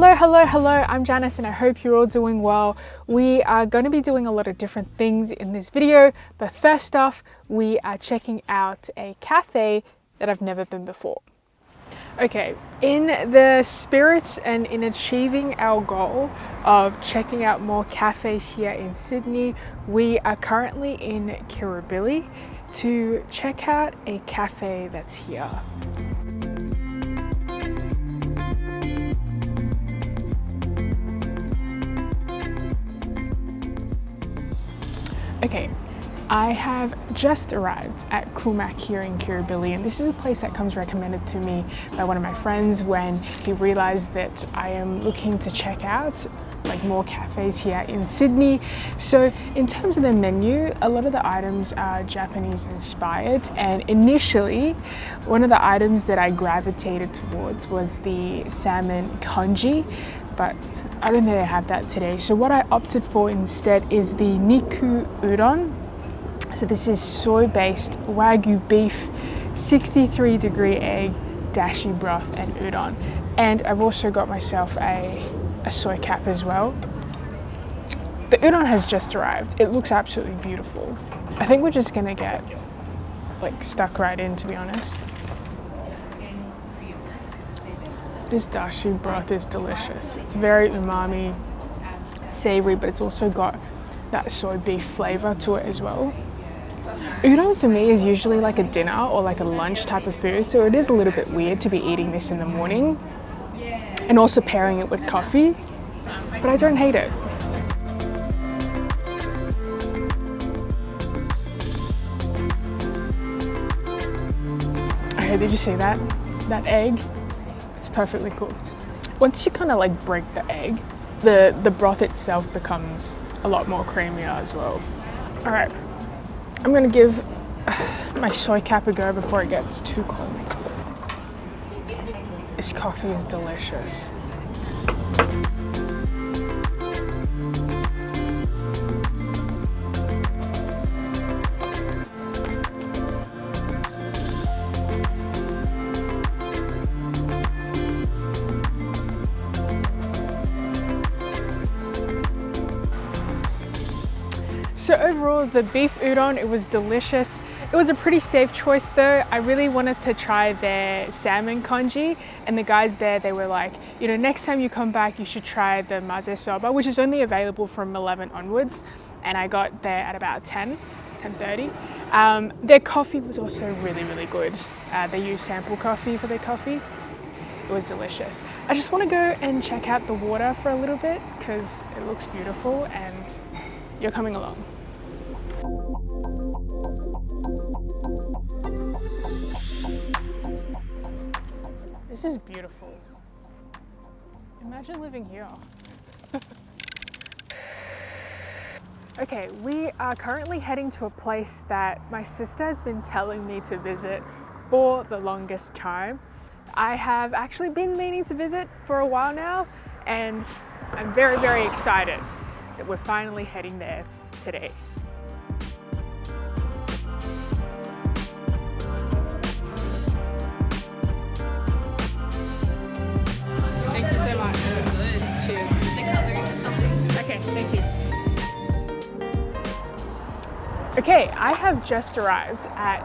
Hello, I'm Janice and I hope you're all doing well. We are going to be doing a lot of different things in this video, but first off, we are checking out a cafe that I've never been before. Okay, in the spirit and in achieving our goal of checking out more cafes here in Sydney, we are currently in Kirribilli to check out a cafe that's here. Okay, I have just arrived at Kumak here in Kirribilli, and this is a place that comes recommended to me by one of my friends when he realized that I am looking to check out like more cafes here in Sydney. So in terms of the menu, a lot of the items are Japanese inspired, and initially one of the items that I gravitated towards was the salmon congee, but I don't think they have that today. So what I opted for instead is the Niku Udon. So this is soy-based Wagyu beef, 63-degree egg, dashi broth and udon. And I've also got myself a soy cap as well. The udon has just arrived. It looks absolutely beautiful. I think we're just gonna get like stuck right in, to be honest. This dashi broth is delicious. It's very umami, savory, but it's also got that soy beef flavor to it as well. Udon for me is usually like a dinner or like a lunch type of food, so it is a little bit weird to be eating this in the morning and also pairing it with coffee, but I don't hate it. Okay, did you see that? That egg? Perfectly cooked. Once you kind of like break the egg, the broth itself becomes a lot more creamier as well. All right, I'm gonna give my soy cap a go before it gets too cold. This coffee is delicious. So overall, the beef udon, it was delicious. It was a pretty safe choice though. I really wanted to try their salmon congee, and the guys there, they were like, you know, next time you come back, you should try the maze soba, which is only available from 11 onwards. And I got there at about 10:30. Their coffee was also really good. They use sample coffee for their coffee. It was delicious. I just want to go and check out the water for a little bit because it looks beautiful and you're coming along. This is beautiful. Imagine living here. Okay, we are currently heading to a place that my sister has been telling me to visit for the longest time. I have actually been meaning to visit for a while now, and I'm very excited that we're finally heading there today. Thank you so much. Cheers. The cutlery is just helping. Okay, thank you. Okay, I have just arrived at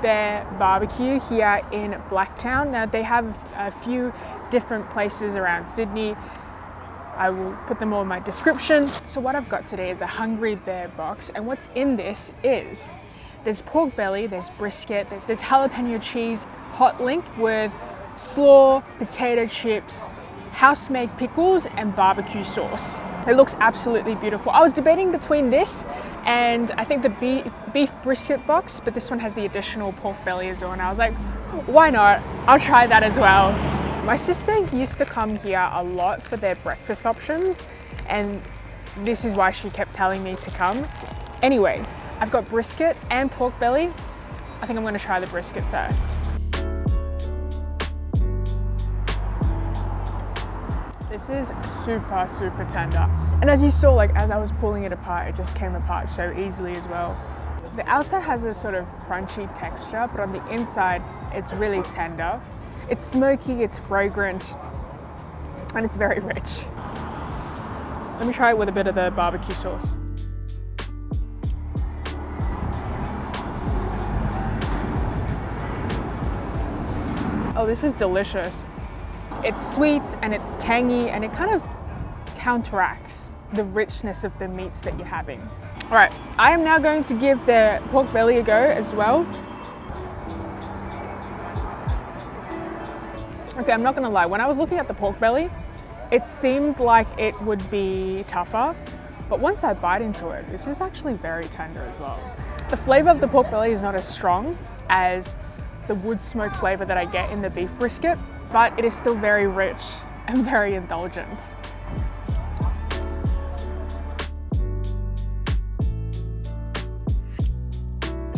Bear BBQ here in Blacktown. Now they have a few different places around Sydney. I will put them all in my description. So what I've got today is a Hungry Bear box, and what's in this is there's pork belly, there's brisket, there's jalapeno cheese, hot link with slaw, potato chips, house-made pickles, and barbecue sauce. It looks absolutely beautiful. I was debating between this and I think the beef brisket box, but this one has the additional pork belly as well, and I was like, why not? I'll try that as well. My sister used to come here a lot for their breakfast options, and this is why she kept telling me to come. Anyway, I've got brisket and pork belly. I think I'm gonna try the brisket first. This is super tender. And as you saw, like as I was pulling it apart, it just came apart so easily as well. The outside has a sort of crunchy texture, but on the inside, it's really tender. It's smoky, it's fragrant. and it's very rich. Let me try it with a bit of the barbecue sauce. Oh, this is delicious. It's sweet and it's tangy and it kind of counteracts the richness of the meats that you're having. All right, I am now going to give the pork belly a go as well. Okay, I'm not gonna lie, when I was looking at the pork belly, it seemed like it would be tougher, but once I bite into it, this is actually very tender as well. The flavor of the pork belly is not as strong as the wood smoke flavor that I get in the beef brisket, but it is still very rich and very indulgent.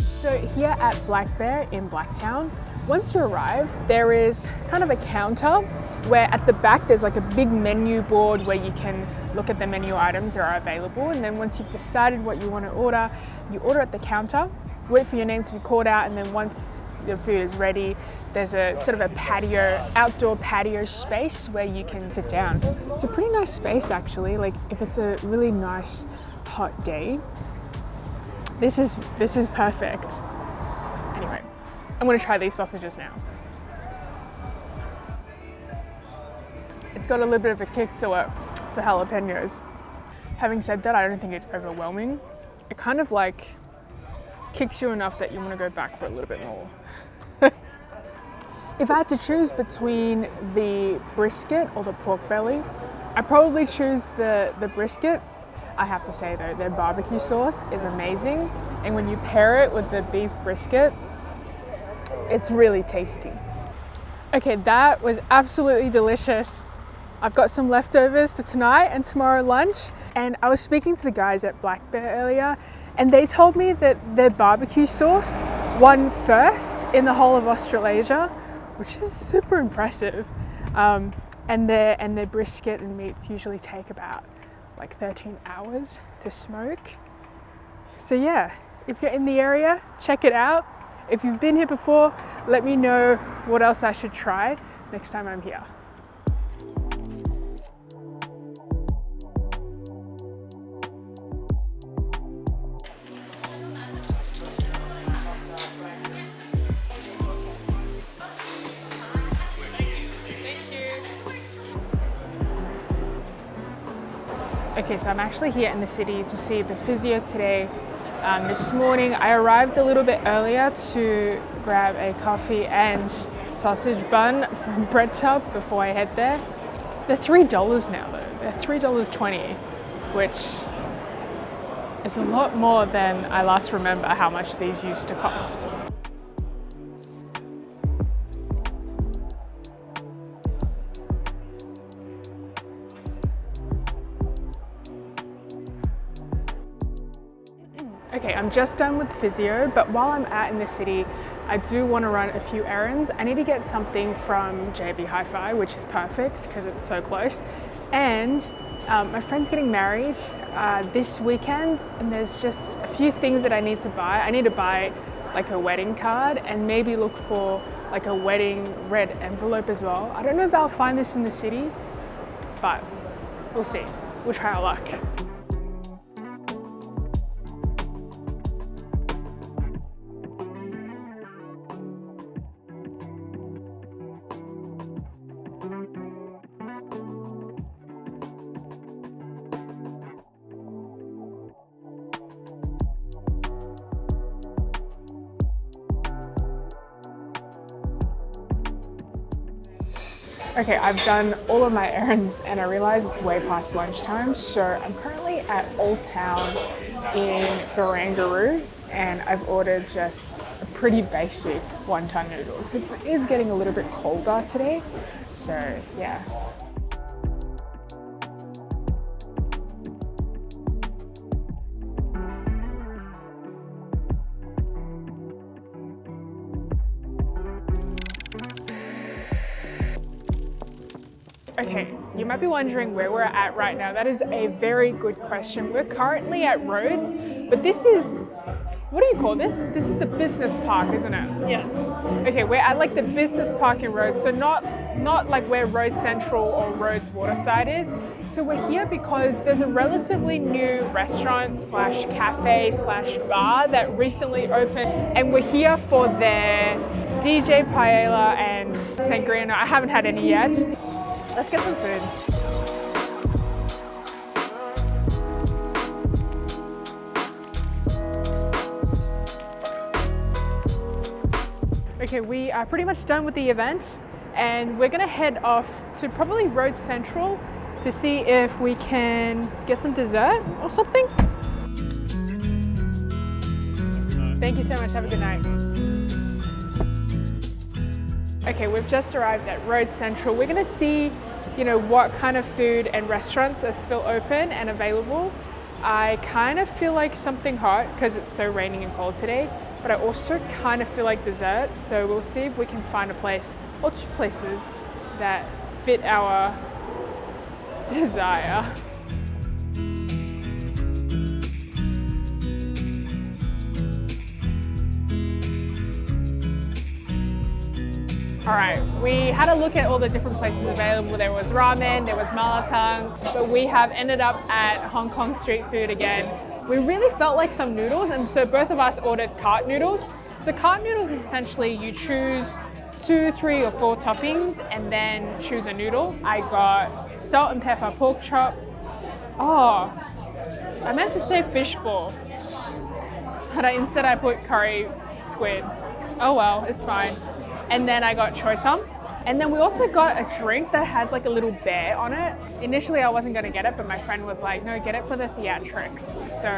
So here at Black Bear in Blacktown, once you arrive, there is kind of a counter where at the back there's like a big menu board where you can look at the menu items that are available, and then once you've decided what you want to order, you order at the counter, wait for your name to be called out, and then once the food is ready, there's a sort of a patio, outdoor patio space where you can sit down. It's a pretty nice space actually, like if it's a really nice hot day, this is perfect. Anyway, I'm gonna try these sausages now. It's got a little bit of a kick to it. It's the jalapenos. Having said that, I don't think it's overwhelming. It kind of like kicks you enough that you want to go back for a little bit more. If I had to choose between the brisket or the pork belly, I'd probably choose the brisket. I have to say though, their barbecue sauce is amazing, and when you pair it with the beef brisket, it's really tasty. Okay, that was absolutely delicious. I've got some leftovers for tonight and tomorrow lunch, and I was speaking to the guys at Black Bear earlier, and they told me that their barbecue sauce won first in the whole of Australasia, which is super impressive. And their brisket and meats usually take about like 13 hours to smoke. So yeah, if you're in the area, check it out. If you've been here before, let me know what else I should try next time I'm here. Okay, so I'm actually here in the city to see the physio today. This morning I arrived a little bit earlier to grab a coffee and sausage bun from Breadtop before I head there. They're $3 now though. They're $3.20, which is a lot more than I last remember how much these used to cost. Okay, I'm just done with physio, but while I'm out in the city, I do want to run a few errands. I need to get something from JB Hi-Fi, which is perfect because it's so close. And my friend's getting married this weekend, and there's just a few things that I need to buy. I need to buy like a wedding card and maybe look for like a wedding red envelope as well. I don't know if I'll find this in the city, but we'll see. We'll try our luck. Okay, I've done all of my errands and I realize it's way past lunchtime, so I'm currently at Old Town in Barangaroo and I've ordered just a pretty basic wonton noodles because it is getting a little bit colder today, so yeah. Okay, you might be wondering where we're at right now. That is a very good question. We're currently at Rhodes, but this is what do you call this? This is the business park, isn't it? Yeah. Okay, we're at like the business park in Rhodes, so not like where Rhodes Central or Rhodes Waterside is. So we're here because there's a relatively new restaurant slash cafe slash bar that recently opened, and we're here for their DJ paella and sangria. No, I haven't had any yet. Let's get some food. Okay, we are pretty much done with the event and we're gonna head off to probably Rhodes Central to see if we can get some dessert or something. Thank you so much, have a good night. Okay, we've just arrived at Rhodes Central. We're gonna see, you know, what kind of food and restaurants are still open and available. I kind of feel like something hot because it's so raining and cold today, but I also kind of feel like dessert, so we'll see if we can find a place or two places that fit our desire. All right, we had a look at all the different places available. There was ramen, there was malatang, but we have ended up at Hong Kong street food again. We really felt like some noodles, and so both of us ordered cart noodles. So cart noodles is essentially you choose 2, 3, or 4 toppings and then choose a noodle. I got salt and pepper pork chop. Oh, I meant to say fishball, but instead I put curry squid. Oh well, it's fine. And then I got choy sum. And then we also got a drink that has like a little bear on it. Initially I wasn't gonna get it, but my friend was like, no, get it for the theatrics. So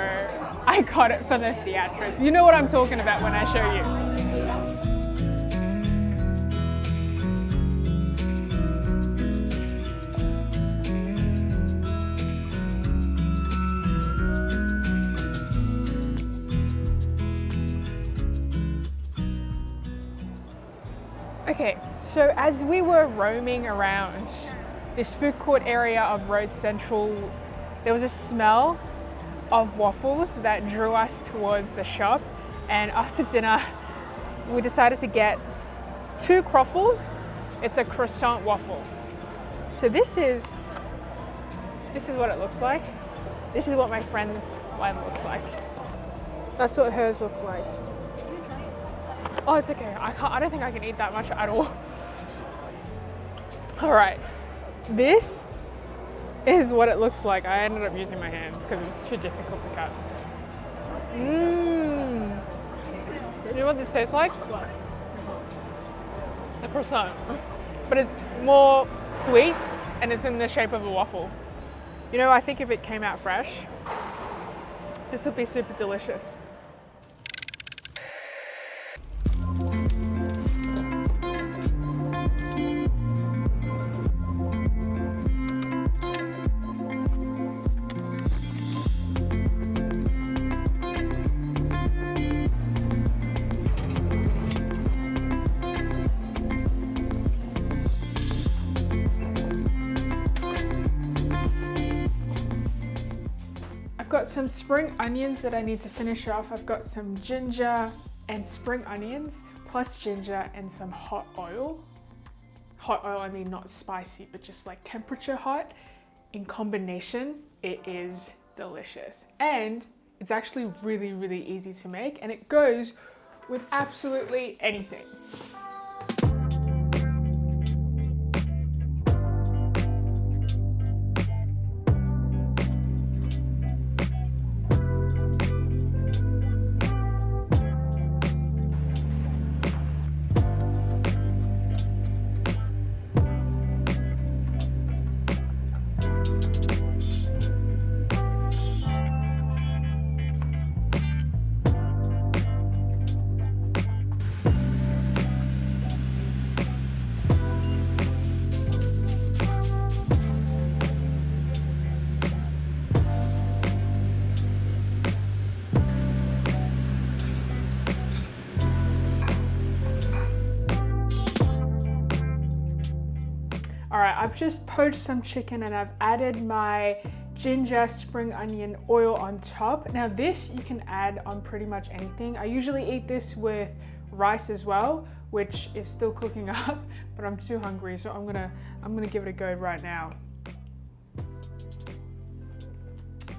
I got it for the theatrics. You know what I'm talking about when I show you. Okay, so as we were roaming around this food court area of Rhodes Central, there was a smell of waffles that drew us towards the shop. And after dinner, we decided to get 2 croffles. It's a croissant waffle. So this is what it looks like. This is what my friend's one looks like. That's what hers look like. Oh, it's okay. I don't think I can eat that much at all. All right, this is what it looks like. I ended up using my hands because it was too difficult to cut. Mmm. You know what this tastes like? A croissant. But it's more sweet and it's in the shape of a waffle. You know, I think if it came out fresh, this would be super delicious. Got some spring onions that I need to finish off. I've got some ginger and spring onions plus ginger and some hot oil. Hot oil, I mean not spicy, but just like temperature hot. In combination, it is delicious. And it's actually really, really easy to make, and it goes with absolutely anything. All right, I've just poached some chicken and I've added my ginger spring onion oil on top. Now this you can add on pretty much anything. I usually eat this with rice as well, which is still cooking up, but I'm too hungry, so I'm gonna give it a go right now.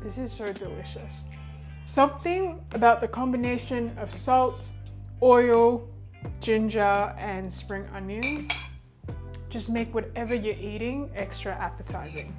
This is so delicious. Something about the combination of salt, oil, ginger, and spring onions just make whatever you're eating extra appetizing.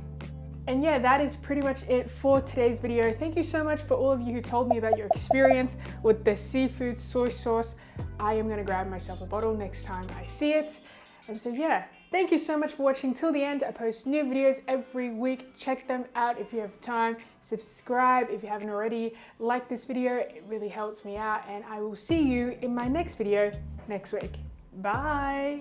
And yeah, that is pretty much it for today's video. Thank you so much for all of you who told me about your experience with the seafood soy sauce. I am gonna grab myself a bottle next time I see it. And so yeah, thank you so much for watching till the end. I post new videos every week. Check them out if you have time. Subscribe if you haven't already. Like this video, it really helps me out. And I will see you in my next video next week. Bye.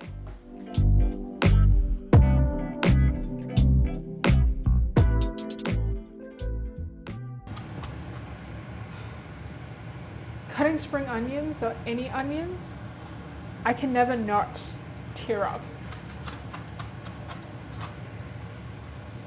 Cutting spring onions or any onions, I can never not tear up.